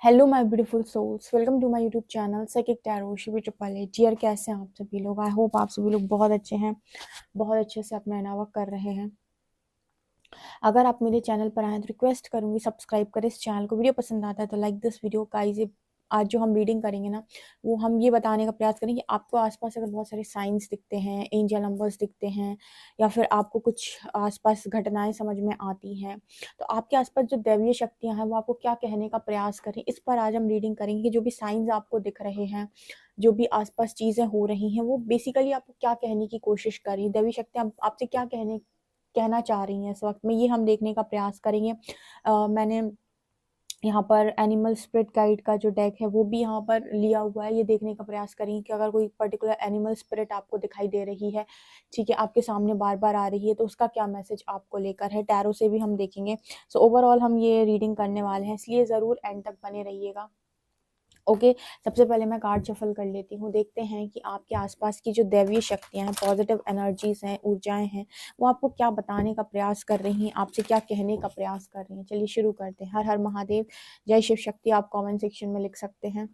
Hello my beautiful souls, welcome to my YouTube channel psychic tarot Shivi triple eight. Dear, कैसे हैं आप सभी लोग? आई होप आप सभी लोग बहुत अच्छे हैं, बहुत अच्छे से अपना इनावा कर रहे हैं। अगर आप मेरे चैनल पर आए तो रिक्वेस्ट करूंगी सब्सक्राइब करें इस चैनल को। वीडियो पसंद आता है तो लाइक दिस वीडियो गाइस। आज जो हम रीडिंग करेंगे ना, वो हम ये बताने का प्रयास करेंगे कि आपको आसपास अगर बहुत सारे साइंस दिखते हैं, एंजल नंबर्स दिखते हैं, या फिर आपको कुछ आसपास घटनाएं समझ में आती हैं, तो आपके आसपास जो दैवीय शक्तियां हैं वो आपको क्या कहने का प्रयास करें, इस पर आज हम रीडिंग करेंगे कि जो भी साइंस आपको दिख रहे हैं, जो भी आसपास चीजें हो रही हैं, वो बेसिकली आपको क्या कहने की कोशिश कर रही है। दैवीय शक्तियां आपसे क्या कहना चाह रही हैं इस वक्त में, ये हम देखने का प्रयास करेंगे। मैंने यहाँ पर एनिमल स्पिरिट गाइड का जो डेक है वो भी यहाँ पर लिया हुआ है। ये देखने का प्रयास करेंगे कि अगर कोई पर्टिकुलर एनिमल स्पिरिट आपको दिखाई दे रही है, ठीक है, आपके सामने बार बार आ रही है, तो उसका क्या मैसेज आपको लेकर है। टैरो से भी हम देखेंगे। सो ओवरऑल हम ये रीडिंग करने वाले हैं, इसलिए ज़रूर एंड तक बने रहिएगा। ओके, सबसे पहले मैं कार्ड शफल कर लेती हूँ। देखते हैं कि आपके आसपास की जो दैवीय शक्तियाँ हैं, पॉजिटिव एनर्जीज हैं, ऊर्जाएं हैं, वो आपको क्या बताने का प्रयास कर रही हैं, आपसे क्या कहने का प्रयास कर रही हैं। चलिए शुरू करते हैं। हर हर महादेव, जय शिव शक्ति। आप कमेंट सेक्शन में लिख सकते हैं।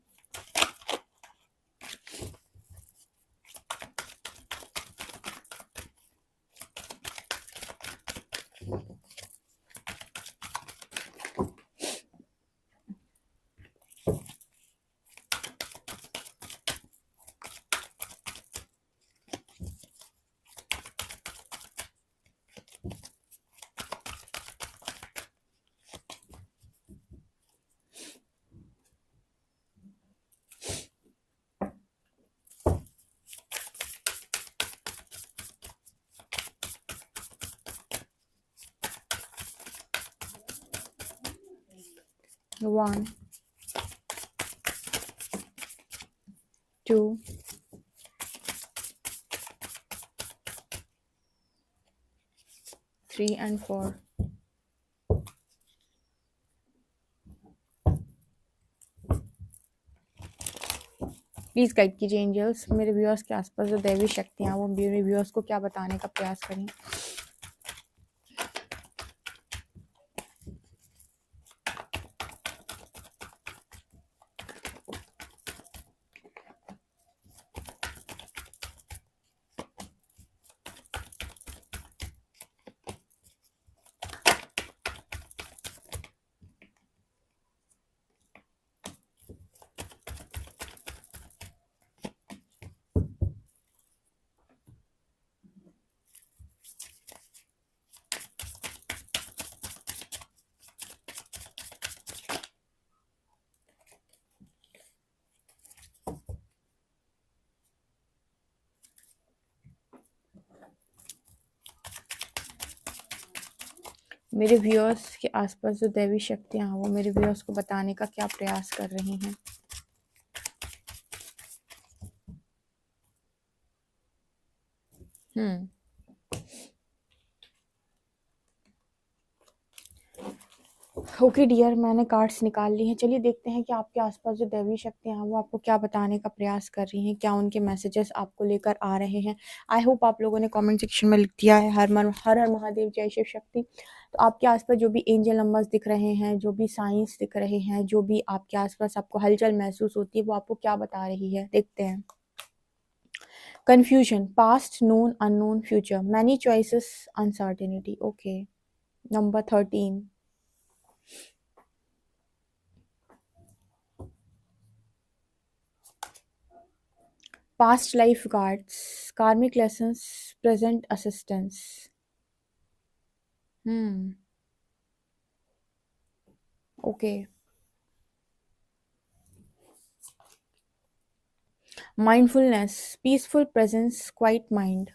One, two, three and four. Please guide कीजिए एंजल्स, मेरे व्यूअर्स के आसपास जो दैवीय शक्तियाँ, वो मेरे व्यूअर्स को क्या बताने का प्रयास करें। मेरे व्यूअर्स के आसपास जो दैवी शक्तियाँ हैं, वो मेरे व्यूअर्स को बताने का क्या प्रयास कर रही हैं। ओके डियर, मैंने कार्ड्स निकाल ली हैं। चलिए देखते हैं कि आपके आसपास जो दैवीय शक्तियाँ हैं वो आपको क्या बताने का प्रयास कर रही हैं, क्या उनके मैसेजेस आपको लेकर आ रहे हैं। आई होप आप लोगों ने कमेंट सेक्शन में लिख दिया है हर हर महादेव, जय शिव शक्ति। तो आपके आसपास जो भी एंजल नंबर्स दिख रहे हैं, जो भी साइंस दिख रहे हैं, जो भी आपके आसपास आपको हलचल महसूस होती है, वो आपको क्या बता रही है, देखते हैं। Confusion, past, known, unknown, future, many choices, uncertainty. Okay, number 13। Past life guards, karmic lessons, present assistance. Okay. Mindfulness, peaceful presence, quiet mind.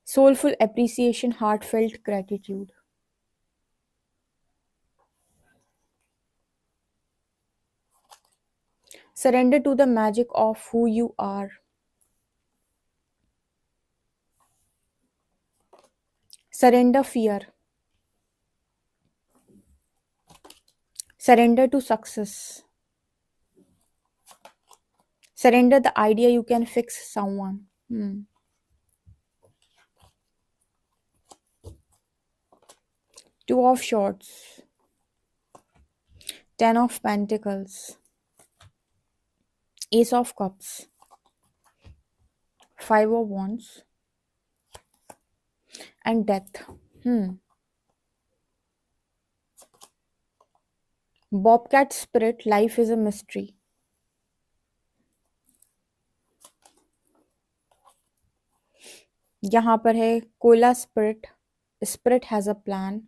Soulful appreciation, heartfelt gratitude. Surrender to the magic of who you are. Surrender fear. Surrender to success. Surrender the idea you can fix someone. 2 of Swords, 10 of Pentacles, Ace of Cups, 5 of Wands, and Death. Bobcat Spirit, life is a mystery. यहाँ पर है Cola spirit, spirit has a plan.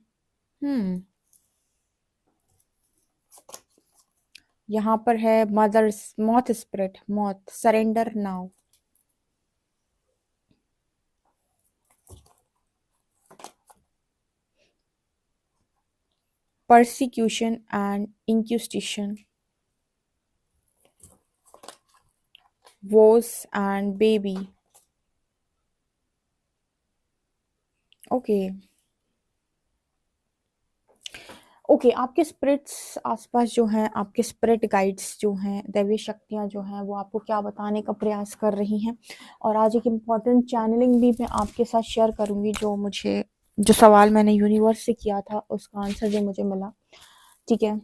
यहाँ पर है mother मौत spirit, मौत, surrender now. Persecution and inquisition, wars and baby. Okay, आपके spirits आसपास जो हैं, आपके स्पिरिट गाइड्स जो हैं, दैवीय शक्तियाँ जो हैं, वो आपको क्या बताने का प्रयास कर रही हैं. और आज एक इम्पॉर्टेंट चैनलिंग भी मैं आपके साथ शेयर करूँगी, जो सवाल मैंने यूनिवर्स से किया था उसका आंसर जो मुझे मिला. ठीक है,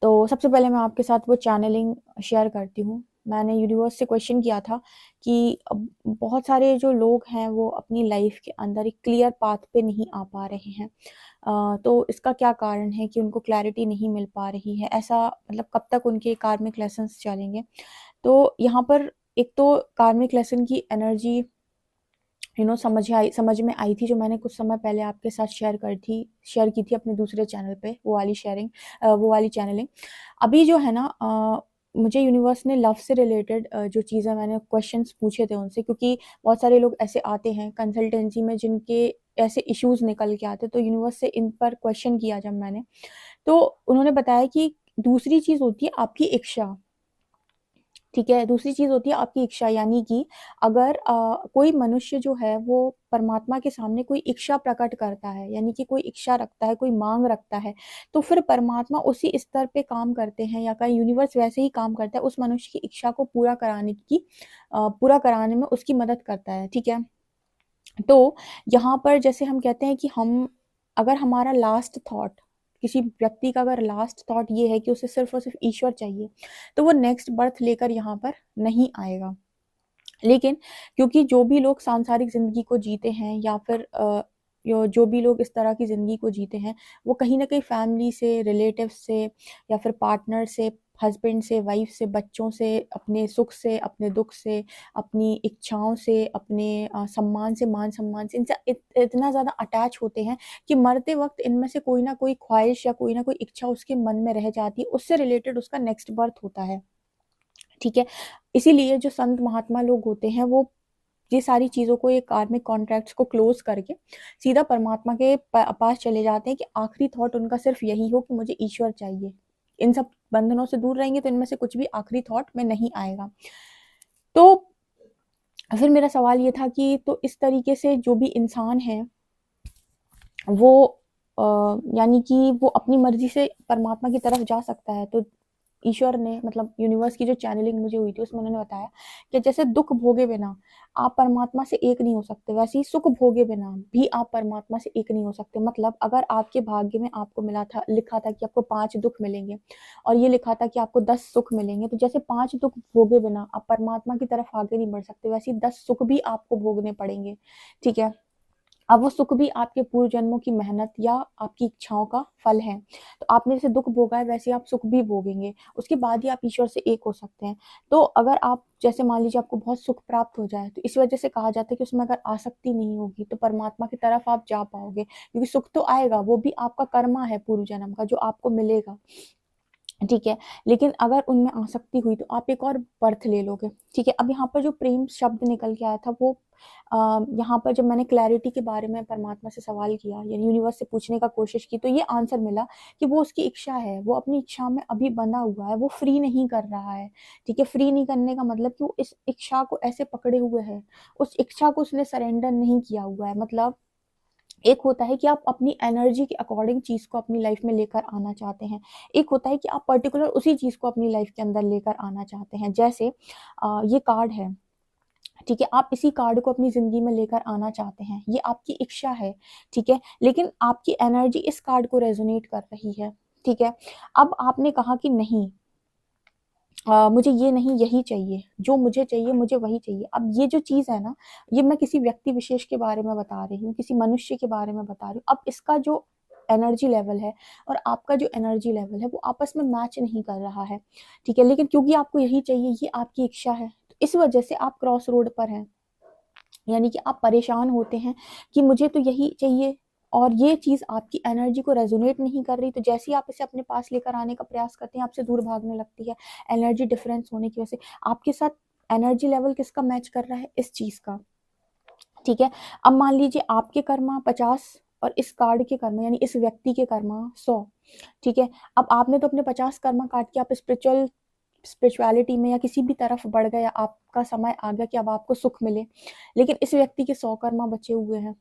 तो सबसे पहले मैं आपके साथ वो चैनलिंग शेयर करती हूँ. मैंने यूनिवर्स से क्वेश्चन किया था कि बहुत सारे जो लोग हैं वो अपनी लाइफ के अंदर एक क्लियर पाथ पे नहीं आ पा रहे हैं. तो इसका क्या कारण है कि उनको क्लैरिटी नहीं मिल पा रही है. ऐसा मतलब कब तक उनके कार्मिक लेसन्स चलेंगे. तो यहाँ पर एक तो कार्मिक लेसन की एनर्जी समझ में आई थी, जो मैंने कुछ समय पहले आपके साथ शेयर की थी अपने दूसरे चैनल पे, वो वाली चैनलिंग. अभी जो है ना, मुझे यूनिवर्स ने लव से रिलेटेड जो चीज़ें मैंने क्वेश्चंस पूछे थे उनसे, क्योंकि बहुत सारे लोग ऐसे आते हैं कंसल्टेंसी में जिनके ऐसे इश्यूज निकल के आते, तो यूनिवर्स से इन पर क्वेश्चन किया जब मैंने, तो उन्होंने बताया कि दूसरी चीज़ होती है आपकी इच्छा. ठीक है, दूसरी चीज़ होती है आपकी इच्छा, यानी कि अगर कोई मनुष्य जो है वो परमात्मा के सामने कोई इच्छा प्रकट करता है, यानी कि कोई इच्छा रखता है, कोई मांग रखता है, तो फिर परमात्मा उसी स्तर पे काम करते हैं, या कहीं यूनिवर्स वैसे ही काम करता है, उस मनुष्य की इच्छा को पूरा कराने में उसकी मदद करता है. ठीक है, तो यहाँ पर जैसे हम कहते हैं कि अगर हमारा लास्ट थॉट, किसी व्यक्ति का अगर लास्ट थॉट ये है कि उसे सिर्फ और सिर्फ ईश्वर चाहिए, तो वो नेक्स्ट बर्थ लेकर यहाँ पर नहीं आएगा. लेकिन क्योंकि जो भी लोग सांसारिक ज़िंदगी को जीते हैं, या फिर जो भी लोग इस तरह की ज़िंदगी को जीते हैं, वो कहीं न कहीं फैमिली से, रिलेटिव से, या फिर पार्टनर से, हस्बैंड से, वाइफ से, बच्चों से, अपने सुख से, अपने दुख से, अपनी इच्छाओं से, अपने सम्मान से, मान-सम्मान से, इनसे इतना ज़्यादा अटैच होते हैं कि मरते वक़्त इनमें से कोई ना कोई ख्वाहिश या कोई ना कोई इच्छा उसके मन में रह जाती है, उससे रिलेटेड उसका नेक्स्ट बर्थ होता है. ठीक है, इसीलिए जो संत महात्मा लोग होते हैं, वो ये सारी चीज़ों को, ये कार्मिक कॉन्ट्रैक्ट्स को क्लोज़ करके सीधा परमात्मा के पास चले जाते हैं कि आखिरी थॉट उनका सिर्फ यही हो कि मुझे ईश्वर चाहिए. इन सब बंधनों से दूर रहेंगे तो इनमें से कुछ भी आखिरी थॉट में नहीं आएगा. तो फिर मेरा सवाल ये था कि तो इस तरीके से जो भी इंसान है वो यानी कि वो अपनी मर्जी से परमात्मा की तरफ जा सकता है. तो ईश्वर ने, मतलब यूनिवर्स की जो चैनलिंग मुझे हुई थी, उसमें उन्होंने बताया कि जैसे दुख भोगे बिना आप परमात्मा से एक नहीं हो सकते, वैसे ही सुख भोगे बिना भी आप परमात्मा से एक नहीं हो सकते. मतलब अगर आपके भाग्य में आपको लिखा था कि आपको 5 दुख मिलेंगे, और ये लिखा था कि आपको 10 सुख मिलेंगे, तो जैसे 5 दुख भोगे बिना आप परमात्मा की तरफ आगे नहीं बढ़ सकते, वैसे ही 10 सुख भी आपको भोगने पड़ेंगे. ठीक है, अब वो सुख भी आपके पूर्व जन्मों की मेहनत या आपकी इच्छाओं का फल है. तो आपने जैसे दुख भोगा है, वैसे आप सुख भी भोगेंगे, उसके बाद ही आप ईश्वर से एक हो सकते हैं. तो अगर आप जैसे मान लीजिए आपको बहुत सुख प्राप्त हो जाए, तो इस वजह से कहा जाता है कि उसमें अगर आसक्ति नहीं होगी तो परमात्मा की तरफ आप जा पाओगे, क्योंकि सुख तो आएगा, वो भी आपका कर्मा है पूर्व जन्म का जो आपको मिलेगा. ठीक है, लेकिन अगर उनमें आसक्ति हुई तो आप एक और बर्थ ले लोगे. ठीक है, अब यहाँ पर जो प्रेम शब्द निकल के आया था, वो यहाँ पर जब मैंने क्लैरिटी के बारे में परमात्मा से सवाल किया, यानी यूनिवर्स से पूछने का कोशिश की, तो ये आंसर मिला कि वो उसकी इच्छा है, वो अपनी इच्छा में अभी बंधा हुआ है, वो फ्री नहीं कर रहा है. ठीक है, फ्री नहीं करने का मतलब कि वो इस इच्छा को ऐसे पकड़े हुए है, उस इच्छा को उसने सरेंडर नहीं किया हुआ है. मतलब एक होता है कि आप अपनी एनर्जी के अकॉर्डिंग चीज़ को अपनी लाइफ में लेकर आना चाहते हैं, एक होता है कि आप पर्टिकुलर उसी चीज़ को अपनी लाइफ के अंदर लेकर आना चाहते हैं. जैसे ये कार्ड है, ठीक है, आप इसी कार्ड को अपनी ज़िंदगी में लेकर आना चाहते हैं, ये आपकी इच्छा है, ठीक है? लेकिन आपकी एनर्जी इस कार्ड को रेज़ोनेट कर रही है, ठीक है? अब आपने कहा कि नहीं, मुझे ये नहीं, यही चाहिए, जो मुझे चाहिए मुझे वही चाहिए। अब ये जो चीज़ है ना, ये मैं किसी व्यक्ति विशेष के बारे में बता रही हूँ, किसी मनुष्य के बारे में बता रही हूँ। अब इसका जो एनर्जी लेवल है और आपका जो एनर्जी लेवल है, वो आपस में मैच नहीं कर रहा है, ठीक है? लेकिन क्योंकि आपको यही चाहिए, ये आपकी इच्छा है, तो इस वजह से आप क्रॉस रोड पर हैं। यानी कि आप परेशान होते हैं कि मुझे तो यही चाहिए, और ये चीज़ आपकी एनर्जी को रेजोनेट नहीं कर रही, तो जैसे ही आप इसे अपने पास लेकर आने का प्रयास करते हैं, आपसे दूर भागने लगती है। एनर्जी डिफरेंस होने की वजह से आपके साथ एनर्जी लेवल किसका मैच कर रहा है? इस चीज़ का, ठीक है? अब मान लीजिए आपके कर्मा 50 और इस कार्ड के कर्मा यानी इस व्यक्ति के कर्मा 100, ठीक है? अब आपने तो अपने 50 कर्मा काट के आप स्पिरिचुअलिटी में या किसी भी तरफ बढ़ गए, या आपका समय आ गया कि अब आपको सुख मिले, लेकिन इस व्यक्ति के 100 कर्मा बचे हुए हैं।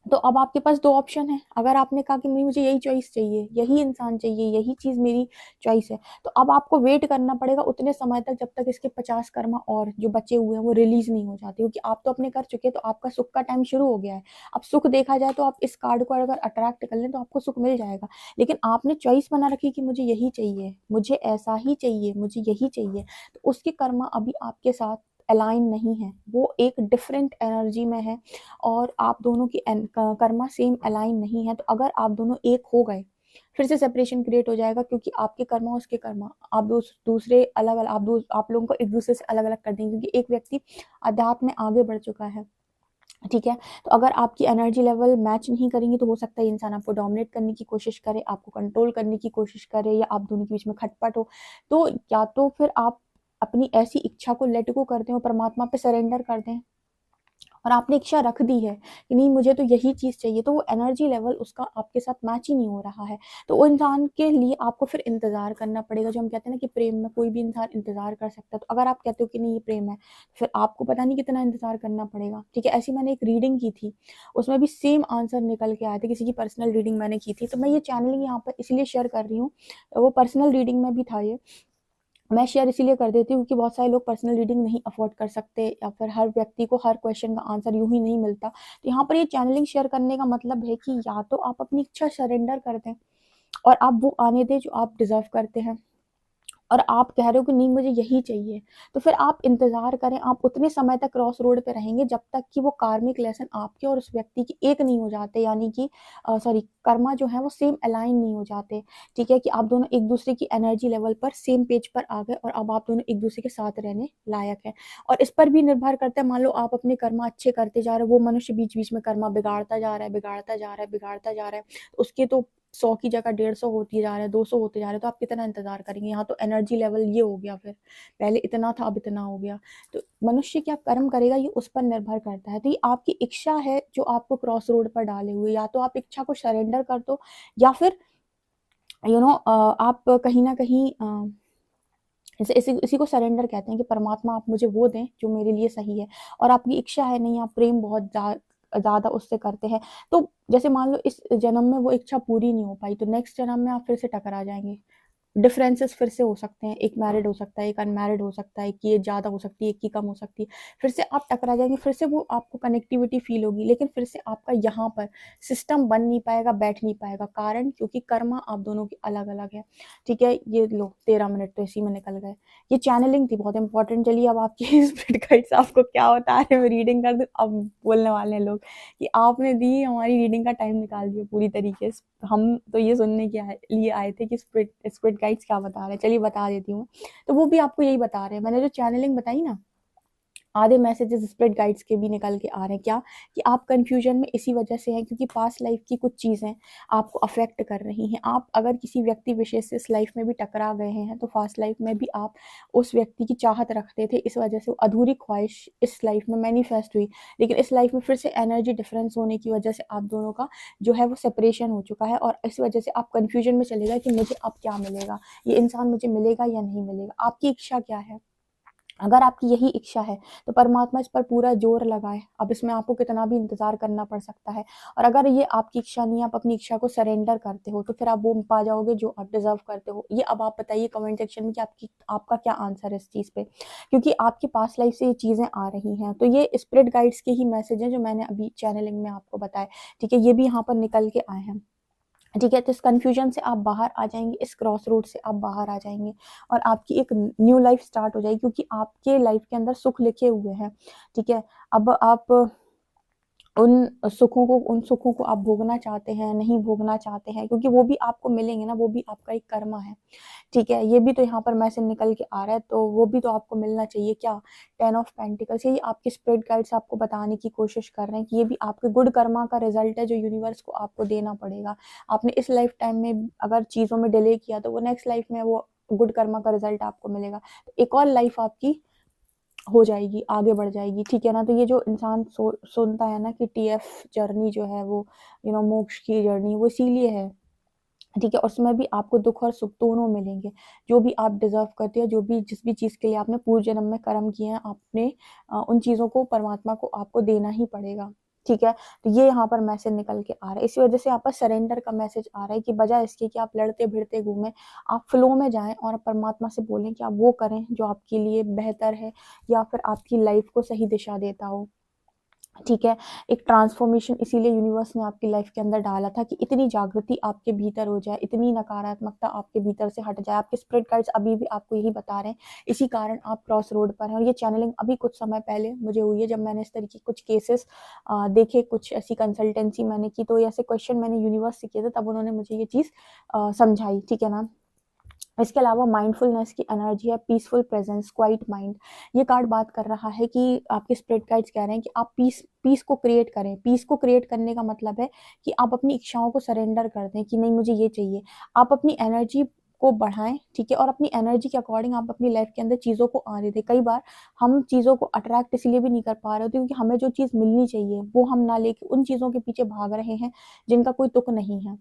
तो अब आपके पास 2 ऑप्शन हैं। अगर आपने कहा कि नहीं, मुझे यही चॉइस चाहिए, यही इंसान चाहिए, यही चीज़ मेरी चॉइस है, तो अब आपको वेट करना पड़ेगा उतने समय तक जब तक इसके 50 कर्मा और जो बचे हुए हैं वो रिलीज़ नहीं हो जाते, क्योंकि आप तो अपने कर चुके हैं, तो आपका सुख का टाइम शुरू हो गया है। अब सुख देखा जाए तो आप इस कार्ड को अगर अट्रैक्ट कर लें तो आपको सुख मिल जाएगा। लेकिन आपने चॉइस बना रखी कि मुझे यही चाहिए, मुझे ऐसा ही चाहिए, मुझे यही चाहिए, तो उसके कर्मा अभी आपके साथ अलाइन नहीं है, वो एक डिफरेंट एनर्जी में है, और आप दोनों की कर्मा सेम अलाइन नहीं है। तो अगर आप दोनों एक हो गए, फिर से सेपरेशन क्रिएट हो जाएगा, क्योंकि आपके कर्मा उसके कर्मा आप दूसरे अलग अलग, आप लोगों को एक दूसरे से अलग अलग कर देंगे, क्योंकि एक व्यक्ति अध्यात्म में आगे बढ़ चुका है, ठीक है? तो अगर आपकी एनर्जी लेवल मैच नहीं करेंगी, तो हो सकता है इंसान आपको डोमिनेट करने की कोशिश करे, आपको कंट्रोल करने की कोशिश करे, या आप दोनों के बीच में खटपट हो। तो या तो फिर आप अपनी ऐसी इच्छा को लेट गो कर दें और परमात्मा पे सरेंडर कर दें, और आपने इच्छा रख दी है कि नहीं, मुझे तो यही चीज़ चाहिए, तो वो एनर्जी लेवल उसका आपके साथ मैच ही नहीं हो रहा है, तो वो इंसान के लिए आपको फिर इंतज़ार करना पड़ेगा। जो हम कहते हैं ना कि प्रेम में कोई भी इंसान इंतज़ार कर सकता है, तो अगर आप कहते हो कि नहीं ये प्रेम है, फिर आपको पता नहीं कितना इंतज़ार करना पड़ेगा, ठीक है? ऐसी मैंने एक रीडिंग की थी, उसमें भी सेम आंसर निकल के आए थे, किसी की पर्सनल रीडिंग मैंने की थी, तो मैं ये चैनलिंग यहाँ पर इसलिए शेयर कर रही हूँ, वो पर्सनल रीडिंग में भी था ये। मैं शेयर इसीलिए कर देती हूँ क्योंकि बहुत सारे लोग पर्सनल रीडिंग नहीं अफोर्ड कर सकते, या फिर हर व्यक्ति को हर क्वेश्चन का आंसर यूं ही नहीं मिलता। तो यहाँ पर ये चैनलिंग शेयर करने का मतलब है कि या तो आप अपनी इच्छा सरेंडर कर दें और आप वो आने दें जो आप डिजर्व करते हैं, और आप कह रहे हो कि नहीं, मुझे यही चाहिए, तो फिर आप इंतज़ार करें। आप उतने समय तक क्रॉस रोड पे रहेंगे जब तक कि वो कार्मिक लेसन आपके और उस व्यक्ति की एक नहीं हो जाते, यानी कि सॉरी, कर्मा जो है वो सेम अलाइन नहीं हो जाते, ठीक है? कि आप दोनों एक दूसरे की एनर्जी लेवल पर सेम पेज पर आ गए, और अब आप दोनों एक दूसरे के साथ रहने लायक है। और इस पर भी निर्भर करता है, मान लो आप अपने कर्मा अच्छे करते जा रहे हो, वो मनुष्य बीच बीच में कर्मा बिगाड़ता जा रहा है, बिगाड़ता जा रहा है, बिगाड़ता जा रहा है, तो उसके तो 100 की जगह 150 होती जा रहा है, 200 होते जा रहे हैं, तो आप कितना इंतज़ार करेंगे? यहाँ तो एनर्जी लेवल ये हो गया, फिर पहले इतना था अब इतना हो गया। तो मनुष्य क्या कर्म करेगा, ये उस पर निर्भर करता है। तो ये आपकी इच्छा है जो आपको क्रॉस रोड पर डाले हुए, या तो आप इच्छा को सरेंडर कर दो, या फिर आप कहीं न कहीं इसी इसी को सरेंडर कहते हैं कि परमात्मा आप मुझे वो दें जो मेरे लिए सही है, और आपकी इच्छा है नहीं, आप प्रेम बहुत ज़्यादा उससे करते हैं, तो जैसे मान लो इस जन्म में वो इच्छा पूरी नहीं हो पाई, तो नेक्स्ट जन्म में आप फिर से टकरा जाएँगे। डिफरेंसेस फिर से हो सकते हैं, एक मैरिड हो सकता है, एक अनमैरिड हो सकता है, एक की एज ज़्यादा हो सकती है, एक की कम हो सकती है। फिर से आप टकरा जाएँगे, फिर से वो आपको कनेक्टिविटी फ़ील होगी, लेकिन फिर से आपका यहाँ पर सिस्टम बन नहीं पाएगा, बैठ नहीं पाएगा। कारण क्योंकि कर्मा आप दोनों की अलग-अलग है, ठीक है? ये लो 13 मिनट तो इसी में निकल गए। ये चैनलिंग थी बहुत इम्पोर्टेंट। चलिए अब आपकी स्पिरिट गाइड्स आपको क्या बता रहे हैं, मैं रीडिंग कर दूँ? अब बोलने वाले हैं लोग कि आपने दी, हमारी रीडिंग का टाइम निकाल दिया पूरी तरीके से। हम तो ये सुनने के लिए आए थे कि स्पिरिट गाइड्स क्या बता रहे हैं। चलिए बता देती हूँ। तो वो भी आपको यही बता रहे हैं। मैंने जो चैनलिंग बताई ना, आधे मैसेजेस स्पिरिट गाइड्स के भी निकल के आ रहे हैं। क्या? कि आप कन्फ्यूजन में इसी वजह से हैं क्योंकि पास्ट लाइफ की कुछ चीज़ें आपको अफेक्ट कर रही हैं। आप अगर किसी व्यक्ति विशेष से इस लाइफ में भी टकरा गए हैं, तो पास्ट लाइफ में भी आप उस व्यक्ति की चाहत रखते थे, इस वजह से वो अधूरी ख्वाहिश इस लाइफ में मैनिफेस्ट हुई। लेकिन इस लाइफ में फिर से एनर्जी डिफरेंस होने की वजह से आप दोनों का जो है वो सेपरेशन हो चुका है, और इस वजह से आप कन्फ्यूजन में चले गए कि मुझे अब क्या मिलेगा, ये इंसान मुझे मिलेगा या नहीं मिलेगा। आपकी इच्छा क्या है? अगर आपकी यही इच्छा है तो परमात्मा इस पर पूरा जोर लगाए। अब इसमें आपको कितना भी इंतज़ार करना पड़ सकता है। और अगर ये आपकी इच्छा नहीं है, आप अपनी इच्छा को सरेंडर करते हो, तो फिर आप वो पा जाओगे जो आप डिज़र्व करते हो। ये अब आप बताइए कमेंट सेक्शन में कि आपका क्या आंसर है इस चीज़ पे? क्योंकि आपकी पास्ट लाइफ से ये चीज़ें आ रही हैं। तो ये स्पिरिट गाइड्स के ही मैसेज हैं जो मैंने अभी चैनलिंग में आपको बताए, ठीक है? ये भी यहाँ पर निकल के आए हैं। ठीक है, तो इस कन्फ्यूजन से आप बाहर आ जाएँगे, इस क्रॉस रोड से आप बाहर आ जाएँगे और आपकी एक न्यू लाइफ स्टार्ट हो जाएगी, क्योंकि आपके लाइफ के अंदर सुख लिखे हुए हैं, ठीक है? अब आप उन सुखों को आप भोगना चाहते हैं, नहीं भोगना चाहते हैं, क्योंकि वो भी आपको मिलेंगे ना, वो भी आपका एक कर्मा है, ठीक है? ये भी तो यहाँ पर मैसेज निकल के आ रहा है, तो वो भी तो आपको मिलना चाहिए। क्या? 10 ऑफ पेंटिकल्स, यही आपके स्पिरिट गाइड्स आपको बताने की कोशिश कर रहे हैं कि ये भी आपके गुड कर्मा का रिजल्ट है जो यूनिवर्स को आपको देना पड़ेगा। आपने इस लाइफ टाइम में अगर चीज़ों में डिले किया तो वो नेक्स्ट लाइफ में वो गुड कर्मा का रिजल्ट आपको मिलेगा। तो एक और लाइफ आपकी हो जाएगी, आगे बढ़ जाएगी, ठीक है ना? तो ये जो इंसान सुनता है ना कि टीएफ जर्नी जो है वो मोक्ष की जर्नी, वो इसीलिए है, ठीक है? और उसमें भी आपको दुख और सुख दोनों मिलेंगे। जो भी आप डिज़र्व करते हो, जो भी जिस भी चीज़ के लिए आपने पूर्व जन्म में कर्म किए हैं, आपने उन चीज़ों को परमात्मा को आपको देना ही पड़ेगा, ठीक है? तो ये यहाँ पर मैसेज निकल के आ रहा है। इसी वजह से यहाँ पर सरेंडर का मैसेज आ रहा है कि बजाय इसके कि आप लड़ते-भिड़ते घूमें, आप फ्लो में जाएँ और परमात्मा से बोलें कि आप वो करें जो आपके लिए बेहतर है या फिर आपकी लाइफ़ को सही दिशा देता हो। ठीक है? एक ट्रांसफ़ॉर्मेशन इसीलिए यूनिवर्स ने आपकी लाइफ़ के अंदर डाला था कि इतनी जागृति आपके भीतर हो जाए, इतनी नकारात्मकता आपके भीतर से हट जाए। आपके स्पिरिट गाइड्स अभी भी आपको यही बता रहे हैं, इसी कारण आप क्रॉस रोड पर हैं। और ये चैनलिंग अभी कुछ समय पहले मुझे हुई है, जब मैंने इस तरीके के कुछ केसेस देखे, कुछ ऐसी कंसल्टेंसी मैंने की, तो ऐसे क्वेश्चन मैंने यूनिवर्स से किए थे, तब उन्होंने मुझे ये चीज़ समझाई, ठीक है ना? इसके अलावा माइंडफुलनेस की एनर्जी है, पीसफुल प्रेजेंस, क्वाइट माइंड। ये कार्ड बात कर रहा है कि आपके स्पिरिट गाइड्स कह रहे हैं कि आप पीस पीस को क्रिएट करें। पीस को क्रिएट करने का मतलब है कि आप अपनी इच्छाओं को सरेंडर कर दें कि नहीं, मुझे ये चाहिए। आप अपनी एनर्जी को बढ़ाएं, ठीक है? और अपनी एनर्जी के अकॉर्डिंग आप अपनी लाइफ के अंदर चीज़ों को आने दें। कई बार हम चीज़ों को अट्रैक्ट इसलिए भी नहीं कर पा रहे होते क्योंकि हमें जो चीज़ मिलनी चाहिए वो हम ना लेके उन चीज़ों के पीछे भाग रहे हैं जिनका कोई तुक नहीं है।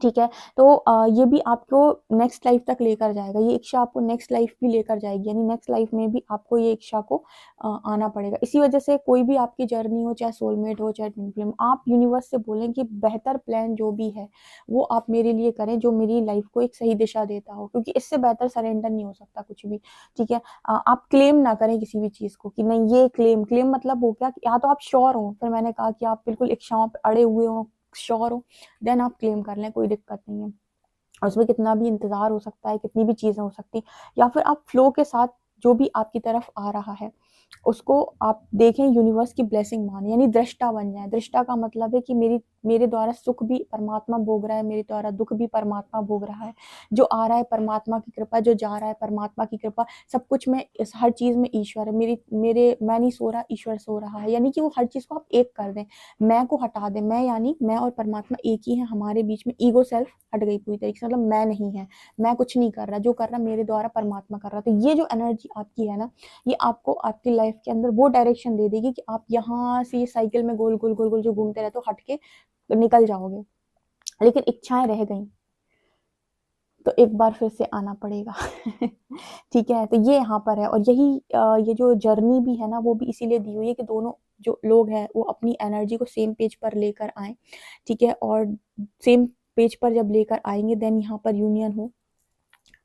ठीक है? तो ये भी आपको नेक्स्ट लाइफ तक लेकर जाएगा। ये इच्छा आपको नेक्स्ट लाइफ भी लेकर जाएगी, यानी नेक्स्ट लाइफ में भी आपको ये इच्छा को आना पड़ेगा। इसी वजह से कोई भी आपकी जर्नी हो, चाहे सोलमेट हो, चाहे ट्विन फ्लेम, आप यूनिवर्स से बोलें कि बेहतर प्लान जो भी है, वो आप मेरे लिए करें, जो मेरी लाइफ को एक सही दिशा देता हो, क्योंकि इससे बेहतर सरेंडर नहीं हो सकता कुछ भी, ठीक है? आप क्लेम ना करें किसी भी चीज़ को कि नहीं, ये क्लेम मतलब हो गया कि या तो आप श्योर हो, फिर मैंने कहा कि आप बिल्कुल इच्छाओं पे अड़े हुए हो, श्योर हो, देन आप क्लेम कर लें, कोई दिक्कत नहीं है। और उसमें कितना भी इंतज़ार हो सकता है, कितनी भी चीज़ें हो सकती हैं, या फिर आप फ्लो के साथ जो भी आपकी तरफ आ रहा है, उसको आप देखें, यूनिवर्स की ब्लेसिंग मानें, यानी दृष्टा बन जाएँ। दृष्टा का मतलब है कि मेरे द्वारा सुख भी परमात्मा भोग रहा है, मेरे द्वारा दुःख भी परमात्मा भोग रहा है। जो आ रहा है परमात्मा की कृपा, जो जा रहा है परमात्मा की कृपा, सब कुछ में, इस हर चीज़ में ईश्वर है। मैं नहीं सो रहा, ईश्वर सो रहा है। यानी कि वो हर चीज़ को आप एक कर दें, मैं को हटा दें। मैं यानी मैं और परमात्मा एक ही है, हमारे बीच में ईगो सेल्फ हट गई पूरी तरीके से, मतलब मैं नहीं है, मैं कुछ नहीं कर रहा, जो कर रहा मेरे द्वारा परमात्मा कर रहा। तो ये जो एनर्जी आपकी है ना, ये आपको आपकी लाइफ के अंदर वो डायरेक्शन दे देगी कि आप यहाँ से ये साइकिल में गोल गोल गोल गोल जो घूमते रहते हो, हट के निकल जाओगे। लेकिन इच्छाएं रह गई तो एक बार फिर से आना पड़ेगा। ठीक है? तो ये यहाँ पर है, और यही ये जो जर्नी भी है ना, वो भी इसीलिए दी हुई है कि दोनों जो लोग हैं वो अपनी एनर्जी को सेम पेज पर लेकर आएँ, ठीक है? और सेम पेज पर जब लेकर आएँगे, देन यहाँ पर यूनियन हो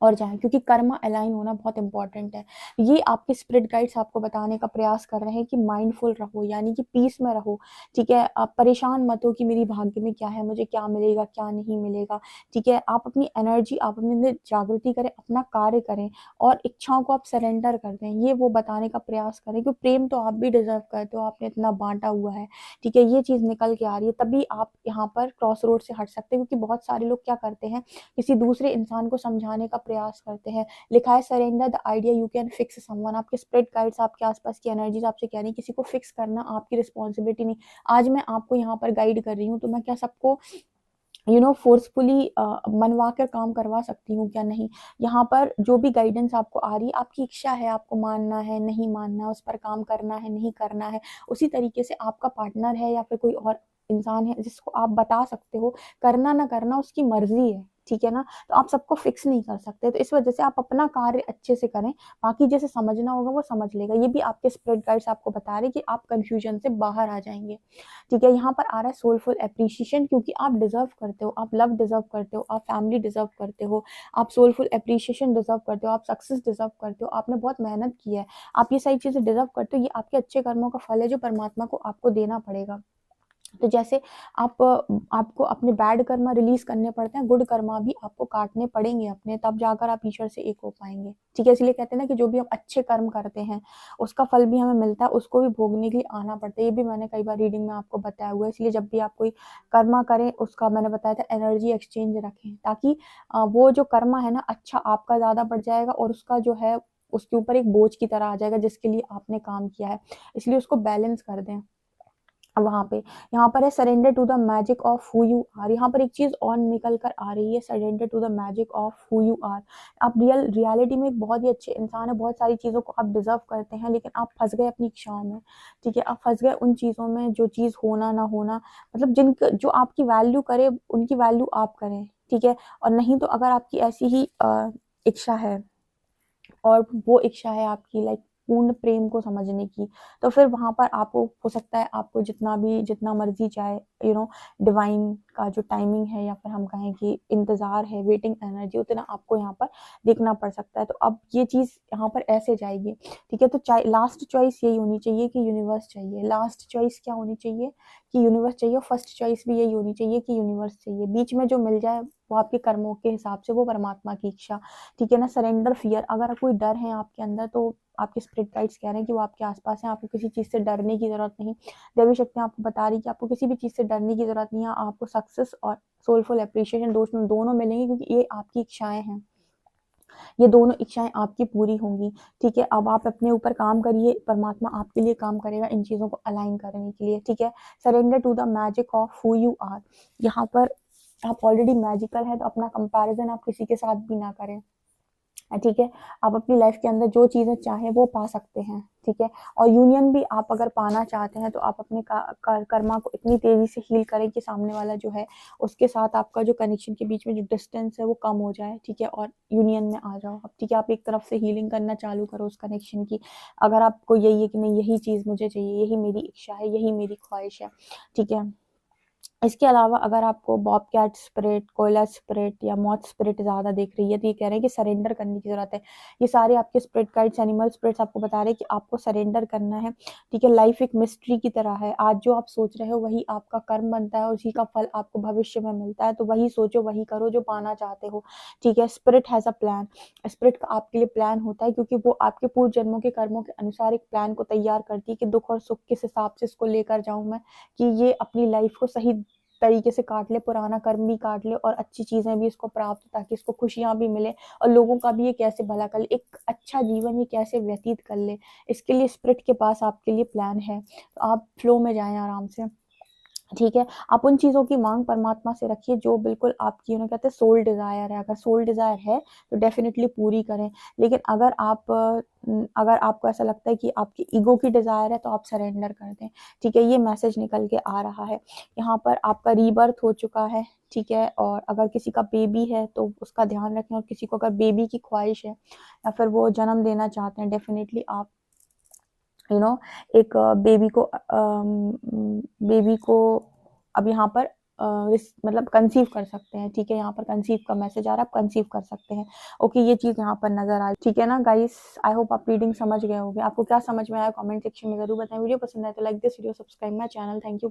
और जाएँ, क्योंकि कर्मा अलाइन होना बहुत इम्पोर्टेंट है। ये आपके स्पिरिट गाइड्स आपको बताने का प्रयास कर रहे हैं कि माइंडफुल रहो, यानी कि पीस में रहो, ठीक है? आप परेशान मत हो कि मेरी भाग्य में क्या है, मुझे क्या मिलेगा, क्या नहीं मिलेगा, ठीक है? आप अपनी एनर्जी, आप अपने अंदर जागृति करें, अपना कार्य करें और इच्छाओं को आप सरेंडर कर दें। ये वो बताने का प्रयास करें कि प्रेम तो आप भी डिज़र्व करते हो, आपने इतना बाँटा हुआ है, ठीक है? ये चीज़ निकल के आ रही है, तभी आप यहाँ पर क्रॉस रोड से हट सकते हैं, क्योंकि बहुत सारे लोग क्या करते हैं, किसी दूसरे इंसान को समझाने का प्रयास करते हैं। लिखा है surrender the idea you can fix someone. आपके स्पिरिट गाइड्स, आपके आसपास की एनर्जीज आपसे कह रही हैं किसी को फिक्स करना आपकी रिस्पॉन्सिबिलिटी नहीं। आज मैं आपको यहाँ पर गाइड कर रही हूँ, तो मैं क्या सबको फोर्सफुली मनवा कर काम करवा सकती हूँ? क्या नहीं? यहाँ पर जो भी गाइडेंस आपको आ रही है, आपकी इच्छा है, आपको मानना है, नहीं मानना, उस पर काम करना है, नहीं करना है। उसी तरीके से आपका पार्टनर है या फिर कोई और इंसान है जिसको आप बता सकते हो, करना ना करना उसकी मर्जी है, ठीक है ना। तो आप सबको फिक्स नहीं कर सकते, तो इस वजह से आप अपना कार्य अच्छे से करें, बाकी जैसे समझना होगा वो समझ लेगा। ये भी आपके स्पिरिट गाइड्स आपको बता रहे हैं कि आप कंफ्यूजन से बाहर आ जाएंगे, ठीक है। यहाँ पर आ रहा है सोलफुल एप्रिसिएशन, क्योंकि आप डिजर्व करते हो, आप लव डिजर्व करते हो, आप फैमिली डिजर्व करते हो, आप सोलफुल एप्रिसिएशन डिजर्व करते हो, आप सक्सेस डिजर्व करते हो, आपने बहुत मेहनत की है, आप ये सारी चीजें डिजर्व करते हो। ये आपके अच्छे कर्मों का फल है जो परमात्मा को आपको देना पड़ेगा। तो जैसे आप आपको अपने बैड कर्मा रिलीज करने पड़ते हैं, गुड कर्मा भी आपको काटने पड़ेंगे अपने, तब जाकर आप ईश्वर से एक हो पाएंगे, ठीक है। इसलिए कहते हैं ना कि जो भी हम अच्छे कर्म करते हैं उसका फल भी हमें मिलता है, उसको भी भोगने के लिए आना पड़ता है। ये भी मैंने कई बार रीडिंग में आपको बताया हुआ है। इसलिए जब भी आप कोई कर्मा करें, उसका मैंने बताया था एनर्जी एक्सचेंज रखें, ताकि वो जो कर्मा है ना अच्छा आपका ज्यादा बढ़ जाएगा, और उसका जो है उसके ऊपर एक बोझ की तरह आ जाएगा जिसके लिए आपने काम किया है। इसलिए उसको बैलेंस कर दें वहां पे। यहाँ पर है surrender to the magic of who you are. यहाँ पर एक चीज और निकल कर आ रही है, surrender to the magic of who you are. आप रियलिटी में एक बहुत ही अच्छे इंसान है, बहुत सारी चीजों को आप डिजर्व करते हैं, लेकिन आप फंस गए अपनी इच्छाओं में, ठीक है। आप फंस गए उन चीजों में जो चीज होना ना होना, मतलब जो आपकी वैल्यू करे उनकी वैल्यू आप करें, ठीक है। और नहीं तो अगर आपकी ऐसी ही इच्छा है, और वो इच्छा है आपकी लाइक पूर्ण प्रेम को समझने की, तो फिर वहां पर आपको हो सकता है आपको जितना मर्जी चाहे डिवाइन का जो टाइमिंग है, या फिर हम कहें कि इंतजार है, वेटिंग एनर्जी, उतना आपको यहाँ पर देखना पड़ सकता है। तो अब ये चीज यहाँ पर ऐसे जाएगी, ठीक है। तो लास्ट चॉइस यही होनी चाहिए कि यूनिवर्स चाहिए। लास्ट चॉइस क्या होनी चाहिए कि यूनिवर्स चाहिए, फर्स्ट चॉइस भी यही होनी चाहिए कि यूनिवर्स चाहिए। बीच में जो मिल जाए वो आपके कर्मों के हिसाब से, वो परमात्मा की इच्छा, ठीक है ना। सरेंडर फियर, अगर कोई डर है आपके अंदर तो आपके स्पिरिट गाइड्स कह रहे हैं कि वो आपके आसपास हैं, आपको किसी चीज से डरने की जरूरत नहीं। देवी शक्तियां आपको बता रही कि आपको किसी भी चीज से डरने की जरूरत नहीं है, आपको सक्सेस और सोलफुल एप्रिसिएशन दोनों मिलेंगे, क्योंकि ये आपकी इच्छाएं हैं, ये दोनों इच्छाएं आपकी पूरी होंगी, ठीक है। अब आप अपने ऊपर काम करिए, परमात्मा आपके लिए काम करेगा इन चीजों को अलाइन करने के लिए, ठीक है। Surrender to the magic of who you are. यहाँ पर आप ऑलरेडी मैजिकल है, तो अपना कंपैरिजन आप किसी के साथ भी ना करें, ठीक है। आप अपनी लाइफ के अंदर जो चीजें चाहें वो पा सकते हैं, ठीक है। और यूनियन भी आप अगर पाना चाहते हैं तो आप अपने कर्मा को इतनी तेजी से हील करें कि सामने वाला जो है उसके साथ आपका जो कनेक्शन के बीच में जो डिस्टेंस है वो कम हो जाए, ठीक है, और यूनियन में आ जाओ आप, ठीक है। आप एक तरफ से हीलिंग करना चालू करो उस कनेक्शन की, अगर आपको यही है कि नहीं यही चीज मुझे चाहिए, यही मेरी इच्छा है, यही मेरी ख्वाहिश है, ठीक है। इसके अलावा अगर आपको बॉब कैट स्पिरिट, कोयला स्पिरिट या मॉथ स्पिरिट ज्यादा देख रही है, तो ये कह रहे हैं कि सरेंडर करने की जरूरत है। ये सारे आपके स्पिरिट गाइड्स, एनिमल स्पिरिट्स आपको बता रहे हैं कि आपको सरेंडर करना है, ठीक है। लाइफ एक मिस्ट्री की तरह है, आज जो आप सोच रहे हो वही आपका कर्म बनता है, उसी का फल आपको भविष्य में मिलता है। तो वही सोचो, वही करो जो पाना चाहते हो, ठीक है। Spirit has a plan, spirit का आपके लिए प्लान होता है, क्योंकि वो आपके पूर्व जन्मों के कर्मों के अनुसार एक प्लान को तैयार करती है कि दुख और सुख किस हिसाब से इसको लेकर जाऊं मैं, कि ये अपनी लाइफ को सही तरीके से काट ले, पुराना कर्म भी काट ले और अच्छी चीजें भी इसको प्राप्त, ताकि इसको खुशियां भी मिले और लोगों का भी ये कैसे भला कर ले, एक अच्छा जीवन ये कैसे व्यतीत कर ले। इसके लिए स्पिरिट के पास आपके लिए प्लान है, तो आप फ्लो में जाएं आराम से, ठीक है। आप उन चीजों की मांग परमात्मा से रखिए जो बिल्कुल आपकी उन्हें कहते हैं सोल डिजायर है। अगर सोल डिजायर है तो डेफिनेटली पूरी करें, लेकिन अगर आपको ऐसा लगता है कि आपकी ईगो की डिजायर है तो आप सरेंडर कर दें, ठीक है। ये मैसेज निकल के आ रहा है। यहाँ पर आपका रीबर्थ हो चुका है, ठीक है। और अगर किसी का बेबी है तो उसका ध्यान रखें, और किसी को अगर बेबी की ख्वाहिश है या फिर वो जन्म देना चाहते हैं, डेफिनेटली आप एक बेबी को अब यहाँ पर मतलब कंसीव कर सकते हैं, ठीक है। यहाँ पर कंसीव का मैसेज आ रहा है, आप कंसीव कर सकते हैं, ओके। ये चीज यहाँ पर नजर आई, ठीक है ना गाइस। आई होप आप रीडिंग समझ गए होंगे। आपको क्या समझ में आया कमेंट सेक्शन में जरूर बताएं। वीडियो पसंद आए तो like this video, subscribe my channel. Thank you.